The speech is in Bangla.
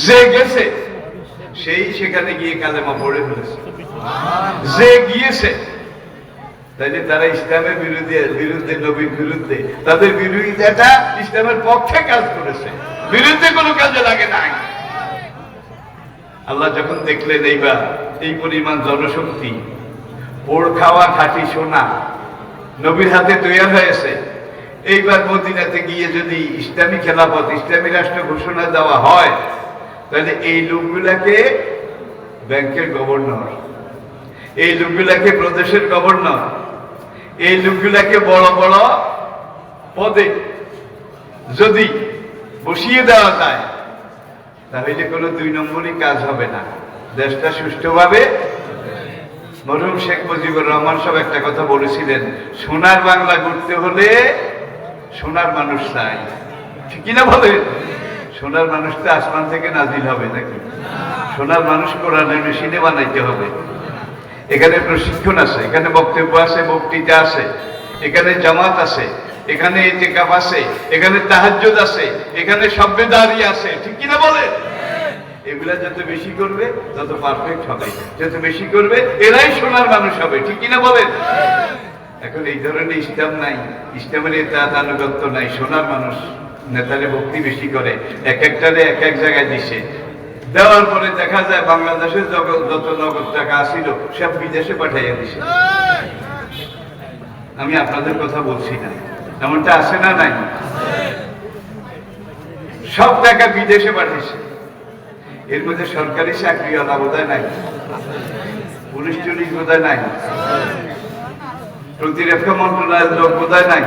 যে গেছে সেই সেখানে গিয়ে কালেমা পড়ে ফেলেছে। যে গিয়েছে তাইলে তারা ইসলামের বিরুদ্ধে নবীর বিরুদ্ধে, তাদের বিরোধিতাটা ইসলামের পক্ষে কাজ করেছে, বিরুদ্ধে কোনো কাজে লাগে নাই। আল্লাহ যখন দেখলেন এইবার এই পরিমাণ জনশক্তি, পোড় খাওয়া খাঁটি সোনা নবীর হাতে তৈরি হয়েছে, এইবার মদিনাতে গিয়ে যদি ইসলামী খেলাফত, ইসলামী রাষ্ট্র ঘোষণা দেওয়া হয়, তাহলে এই লোকগুলাকে ব্যাংকের গভর্নর, এই লোকগুলাকে প্রদেশের গভর্নর, এই লোকগুলাকে বড় বড় পদে যদি বসিয়ে দেওয়া যায়, তাহলে কোনো 2 নম্বরই কাজ হবে না, দেশটা সুষ্ঠুভাবে। মরহুম শেখ মুজিবুর রহমান সাহেব একটা কথা বলেছিলেন, সোনার বাংলা গড়তে হলে সোনার মানুষ চাই। ঠিক কিনা বলেন? সোনার মানুষ তো আসমান থেকে নাজিল হবে নাকি? সোনার মানুষ কোরআনের মেশিনে বানাইতে হবে। এখানে প্রশিক্ষণ আছে, এখানে বক্তব্য আছে, বক্তৃতা আছে, এখানে জামাত আছে, এখানে ইতিকাফ আছে, এখানে তাহাজ্জুদ আছে, এখানে শব্দদারি আছে। ঠিক কিনা বলেন? এগুলা যত বেশি করবে তত পারফেক্ট হবে, যত বেশি করবে এরাই সোনার মানুষ হবে। ঠিক কিনা বলেন? এখন এই ধরনের ইসলাম নাই, ইসলামের আনুগত্য নাই, সোনার মানুষ নেতারে ভক্তি বেশি করে, এক একটারে এক এক জায়গায় দিছে, দেওয়ার পরে দেখা যায় বাংলাদেশের যত নগদ টাকা আসিল সব বিদেশে পাঠাইয়া দিছে। আমি আপনাদের কথা বলছি না, এমনটা আছে না? নাই? সব টাকা বিদেশে পাঠিয়েছে। এর মধ্যে সরকারি চাকরিওয়ালা বোধহয় নাই, পুলিশ টুলিশ বোধহয় নাই, প্রতিরক্ষা মন্ত্রণালয়ের লোক বোধহয় নাই।